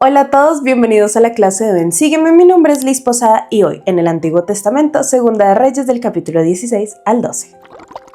Hola a todos, bienvenidos a la clase de Ven, sígueme, mi nombre es Liz Posada y hoy en el Antiguo Testamento, Segunda de Reyes del capítulo 16 al 12.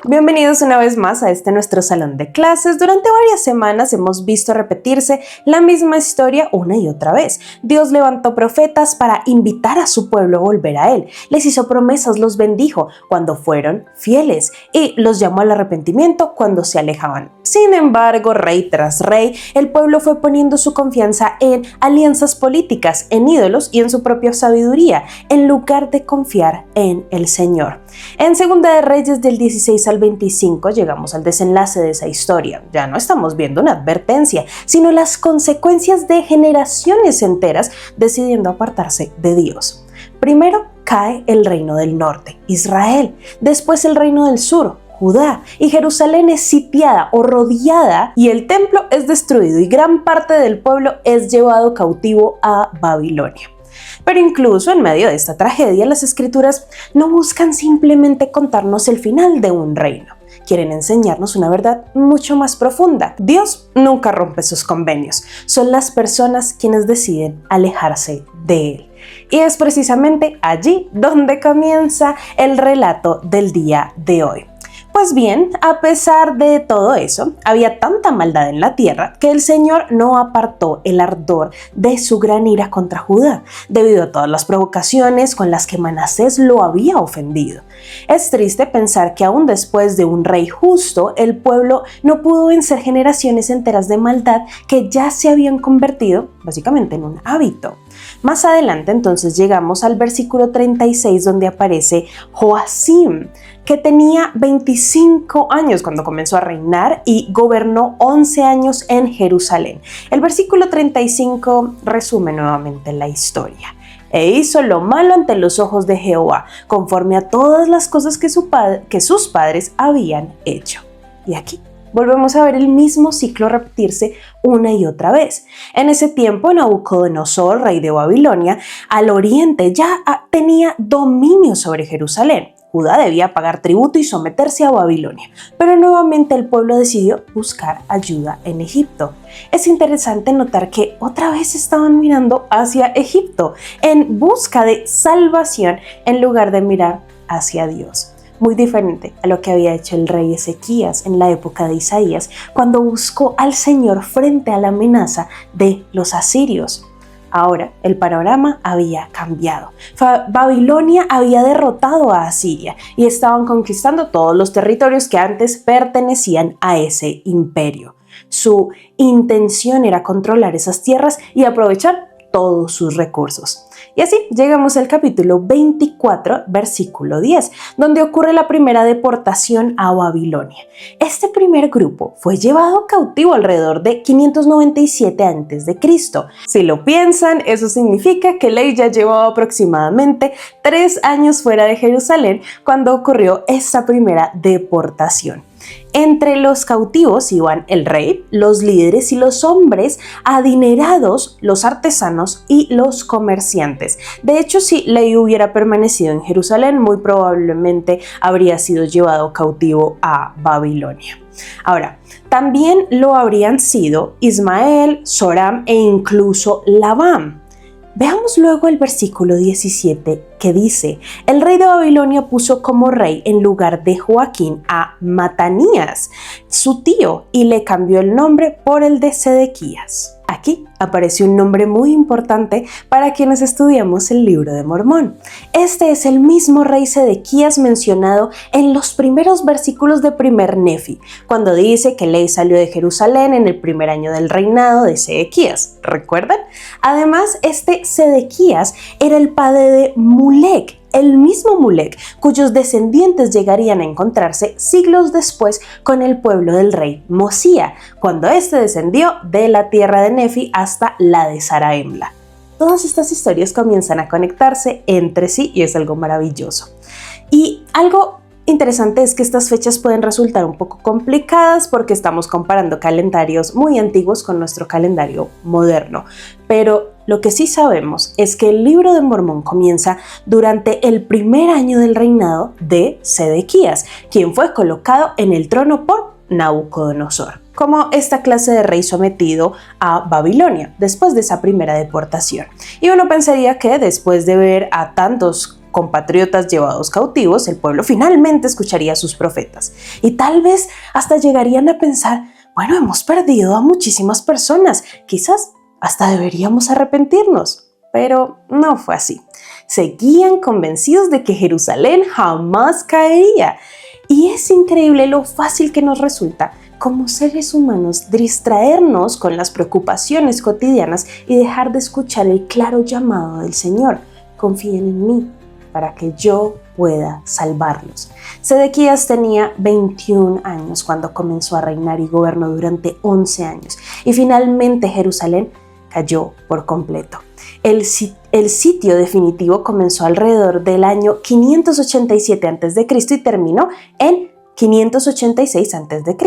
Bienvenidos una vez más a nuestro salón de clases. Durante varias semanas hemos visto repetirse la misma historia una y otra vez. Dios levantó profetas para invitar a su pueblo a volver a Él. Les hizo promesas, los bendijo cuando fueron fieles y los llamó al arrepentimiento cuando se alejaban. Sin embargo, rey tras rey, el pueblo fue poniendo su confianza en alianzas políticas, en ídolos y en su propia sabiduría, en lugar de confiar en el Señor. En Segunda de Reyes del 16 al 25 llegamos al desenlace de esa historia. Ya no estamos viendo una advertencia, sino las consecuencias de generaciones enteras decidiendo apartarse de Dios. Primero cae el reino del norte, Israel, después el reino del sur, Judá, y Jerusalén es sitiada o rodeada y el templo es destruido y gran parte del pueblo es llevado cautivo a Babilonia. Pero incluso en medio de esta tragedia, las escrituras no buscan simplemente contarnos el final de un reino. Quieren enseñarnos una verdad mucho más profunda. Dios nunca rompe sus convenios. Son las personas quienes deciden alejarse de Él. Y es precisamente allí donde comienza el relato del día de hoy. Pues bien, a pesar de todo eso, había tanta maldad en la tierra que el Señor no apartó el ardor de su gran ira contra Judá, debido a todas las provocaciones con las que Manasés lo había ofendido. Es triste pensar que aún después de un rey justo, el pueblo no pudo vencer generaciones enteras de maldad que ya se habían convertido básicamente en un hábito. Más adelante entonces llegamos al versículo 36 donde aparece Joacim, que tenía 25 años cuando comenzó a reinar y gobernó 11 años en Jerusalén. El versículo 35 resume nuevamente la historia. E hizo lo malo ante los ojos de Jehová, conforme a todas las cosas que sus padres habían hecho. Y aquí volvemos a ver el mismo ciclo repetirse una y otra vez. En ese tiempo, Nabucodonosor, rey de Babilonia, al oriente ya tenía dominio sobre Jerusalén. Judá debía pagar tributo y someterse a Babilonia, pero nuevamente el pueblo decidió buscar ayuda en Egipto. Es interesante notar que otra vez estaban mirando hacia Egipto en busca de salvación en lugar de mirar hacia Dios. Muy diferente a lo que había hecho el rey Ezequías en la época de Isaías, cuando buscó al Señor frente a la amenaza de los asirios. Ahora el panorama había cambiado. Babilonia había derrotado a Asiria y estaban conquistando todos los territorios que antes pertenecían a ese imperio. Su intención era controlar esas tierras y aprovechar todos sus recursos. Y así llegamos al capítulo 24, versículo 10, donde ocurre la primera deportación a Babilonia. Este primer grupo fue llevado cautivo alrededor de 597 a.C. Si lo piensan, eso significa que Ley ya llevaba aproximadamente 3 años fuera de Jerusalén cuando ocurrió esta primera deportación. Entre los cautivos iban el rey, los líderes y los hombres adinerados, los artesanos y los comerciantes. De hecho, si Ley hubiera permanecido en Jerusalén, muy probablemente habría sido llevado cautivo a Babilonia. Ahora, también lo habrían sido Ismael, Zoram e incluso Labán. Veamos luego el versículo 17 que dice: el rey de Babilonia puso como rey en lugar de Joaquín a Matanías, su tío, y le cambió el nombre por el de Sedequías. Aquí aparece un nombre muy importante para quienes estudiamos el libro de Mormón. Este es el mismo rey Sedequías mencionado en los primeros versículos de Primer Nefi, cuando dice que Ley salió de Jerusalén en el primer año del reinado de Sedequías. ¿Recuerdan? Además, este Sedequías era el padre de Mulek, el mismo Mulek, cuyos descendientes llegarían a encontrarse siglos después con el pueblo del rey Mosía, cuando éste descendió de la tierra de Nefi hasta la de Zaraemla. Todas estas historias comienzan a conectarse entre sí y es algo maravilloso. Y algo interesante es que estas fechas pueden resultar un poco complicadas porque estamos comparando calendarios muy antiguos con nuestro calendario moderno, pero lo que sí sabemos es que el libro de Mormón comienza durante el primer año del reinado de Sedequías, quien fue colocado en el trono por Nabucodonosor. como esta clase de rey sometido a Babilonia después de esa primera deportación. Y uno pensaría que después de ver a tantos compatriotas llevados cautivos, el pueblo finalmente escucharía a sus profetas y tal vez hasta llegarían a pensar, bueno, hemos perdido a muchísimas personas, quizás hasta deberíamos arrepentirnos. Pero no fue así. Seguían convencidos de que Jerusalén jamás caería. Y es increíble lo fácil que nos resulta como seres humanos distraernos con las preocupaciones cotidianas y dejar de escuchar el claro llamado del Señor. Confíen en mí para que yo pueda salvarlos. Sedequías tenía 21 años cuando comenzó a reinar y gobernó durante 11 años. Y finalmente Jerusalén cayó por completo. El sitio definitivo comenzó alrededor del año 587 a.C. y terminó en 586 a.C.,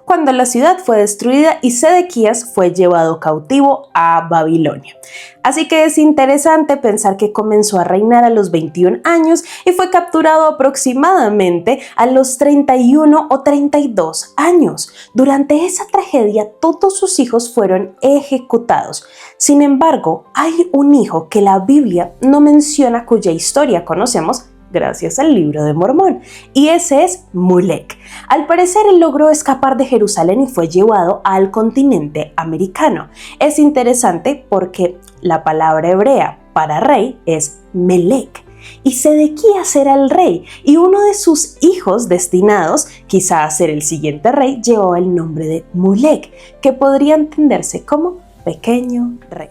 cuando la ciudad fue destruida y Sedequías fue llevado cautivo a Babilonia. Así que es interesante pensar que comenzó a reinar a los 21 años y fue capturado aproximadamente a los 31 o 32 años. Durante esa tragedia, todos sus hijos fueron ejecutados. Sin embargo, hay un hijo que la Biblia no menciona, cuya historia conocemos gracias al libro de Mormón, y ese es Mulek. Al parecer él logró escapar de Jerusalén y fue llevado al continente americano. Es interesante porque la palabra hebrea para rey es Melec, y Sedequías era el rey, y uno de sus hijos destinados quizá a ser el siguiente rey llevaba el nombre de Mulek, que podría entenderse como pequeño rey.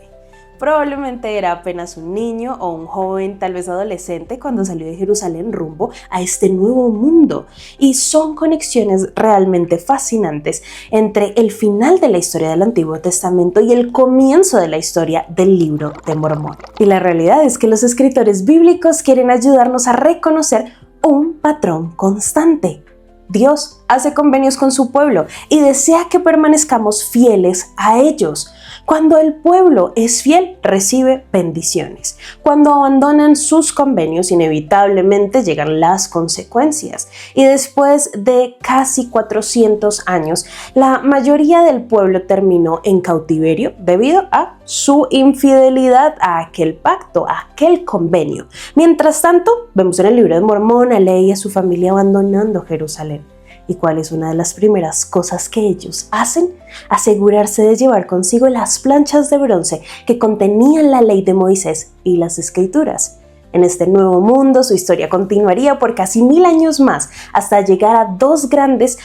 Probablemente era apenas un niño o un joven, tal vez adolescente, cuando salió de Jerusalén rumbo a este nuevo mundo. Y son conexiones realmente fascinantes entre el final de la historia del Antiguo Testamento y el comienzo de la historia del libro de Mormón. Y la realidad es que los escritores bíblicos quieren ayudarnos a reconocer un patrón constante. Dios hace convenios con su pueblo y desea que permanezcamos fieles a ellos. Cuando el pueblo es fiel, recibe bendiciones. Cuando abandonan sus convenios, inevitablemente llegan las consecuencias. Y después de casi 400 años, la mayoría del pueblo terminó en cautiverio debido a su infidelidad a aquel pacto, a aquel convenio. Mientras tanto, vemos en el libro de Mormón a Lehi y a su familia abandonando Jerusalén. ¿Y cuál es una de las primeras cosas que ellos hacen? Asegurarse de llevar consigo las planchas de bronce que contenían la ley de Moisés y las escrituras. En este nuevo mundo su historia continuaría por casi 1000 años más hasta llegar a dos grandes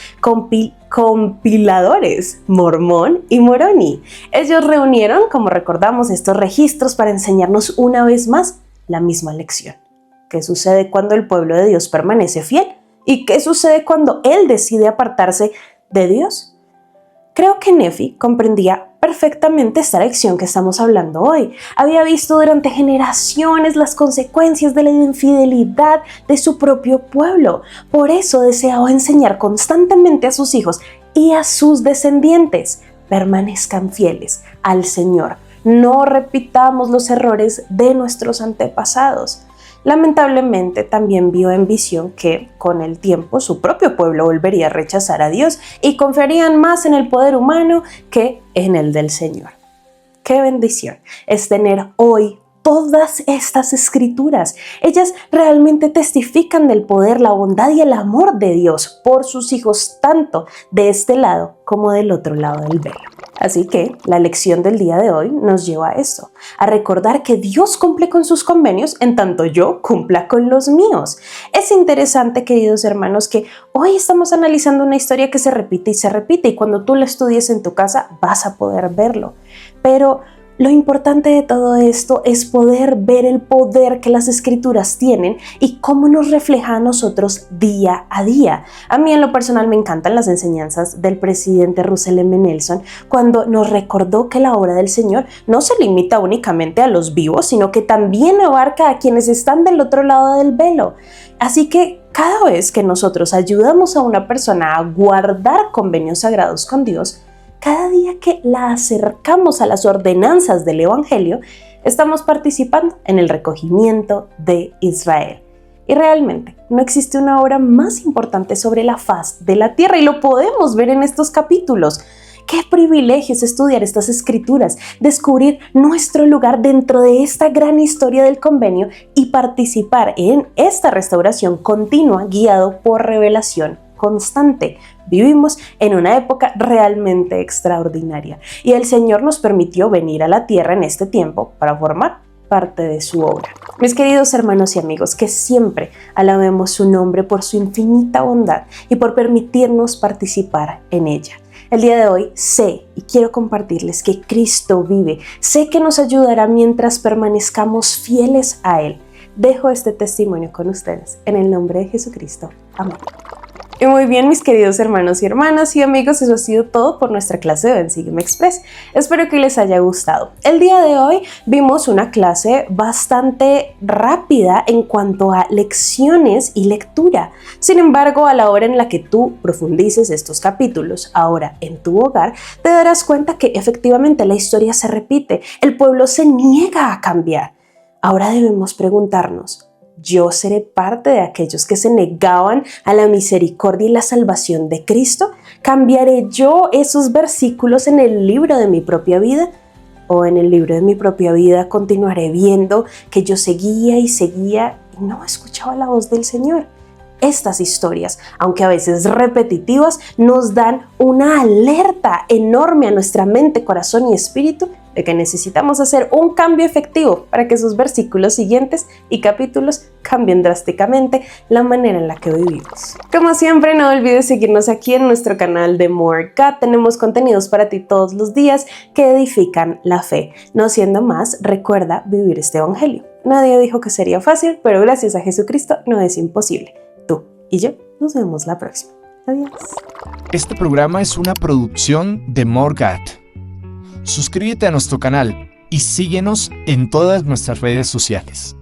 compiladores, Mormón y Moroni. Ellos reunieron, como recordamos, estos registros para enseñarnos una vez más la misma lección. ¿Qué sucede cuando el pueblo de Dios permanece fiel? ¿Y qué sucede cuando él decide apartarse de Dios? Creo que Nefi comprendía perfectamente esta lección que estamos hablando hoy. Había visto durante generaciones las consecuencias de la infidelidad de su propio pueblo. Por eso deseaba enseñar constantemente a sus hijos y a sus descendientes: permanezcan fieles al Señor. No repitamos los errores de nuestros antepasados. Lamentablemente también vio en visión que con el tiempo su propio pueblo volvería a rechazar a Dios y confiarían más en el poder humano que en el del Señor. ¡Qué bendición es tener hoy todas estas escrituras! Ellas realmente testifican del poder, la bondad y el amor de Dios por sus hijos, tanto de este lado como del otro lado del velo. Así que la lección del día de hoy nos lleva a esto, a recordar que Dios cumple con sus convenios en tanto yo cumpla con los míos. Es interesante, queridos hermanos, que hoy estamos analizando una historia que se repite y cuando tú la estudies en tu casa vas a poder verlo. Pero lo importante de todo esto es poder ver el poder que las escrituras tienen y cómo nos refleja a nosotros día a día. A mí en lo personal me encantan las enseñanzas del presidente Russell M. Nelson cuando nos recordó que la obra del Señor no se limita únicamente a los vivos, sino que también abarca a quienes están del otro lado del velo. Así que cada vez que nosotros ayudamos a una persona a guardar convenios sagrados con Dios, cada día que la acercamos a las ordenanzas del Evangelio, estamos participando en el recogimiento de Israel. Y realmente no existe una obra más importante sobre la faz de la tierra y lo podemos ver en estos capítulos. Qué privilegio es estudiar estas escrituras, descubrir nuestro lugar dentro de esta gran historia del convenio y participar en esta restauración continua guiado por revelación constante. Vivimos en una época realmente extraordinaria y el Señor nos permitió venir a la tierra en este tiempo para formar parte de su obra. Mis queridos hermanos y amigos, que siempre alabemos su nombre por su infinita bondad y por permitirnos participar en ella. El día de hoy sé y quiero compartirles que Cristo vive. Sé que nos ayudará mientras permanezcamos fieles a Él. Dejo este testimonio con ustedes en el nombre de Jesucristo. Amén. Y muy bien, mis queridos hermanos y hermanas y amigos, eso ha sido todo por nuestra clase de Ven, Sígueme Express. Espero que les haya gustado. El día de hoy vimos una clase bastante rápida en cuanto a lecciones y lectura. Sin embargo, a la hora en la que tú profundices estos capítulos, ahora en tu hogar, te darás cuenta que efectivamente la historia se repite. El pueblo se niega a cambiar. Ahora debemos preguntarnos, ¿yo seré parte de aquellos que se negaban a la misericordia y la salvación de Cristo? ¿Cambiaré yo esos versículos en el libro de mi propia vida? ¿O en el libro de mi propia vida continuaré viendo que yo seguía y no escuchaba la voz del Señor? Estas historias, aunque a veces repetitivas, nos dan una alerta enorme a nuestra mente, corazón y espíritu de que necesitamos hacer un cambio efectivo para que esos versículos siguientes y capítulos cambien drásticamente la manera en la que vivimos. Como siempre, no olvides seguirnos aquí en nuestro canal de More God. Tenemos contenidos para ti todos los días que edifican la fe. No siendo más, recuerda vivir este evangelio. Nadie dijo que sería fácil, pero gracias a Jesucristo no es imposible. Tú y yo nos vemos la próxima. Adiós. Este programa es una producción de More God. Suscríbete a nuestro canal y síguenos en todas nuestras redes sociales.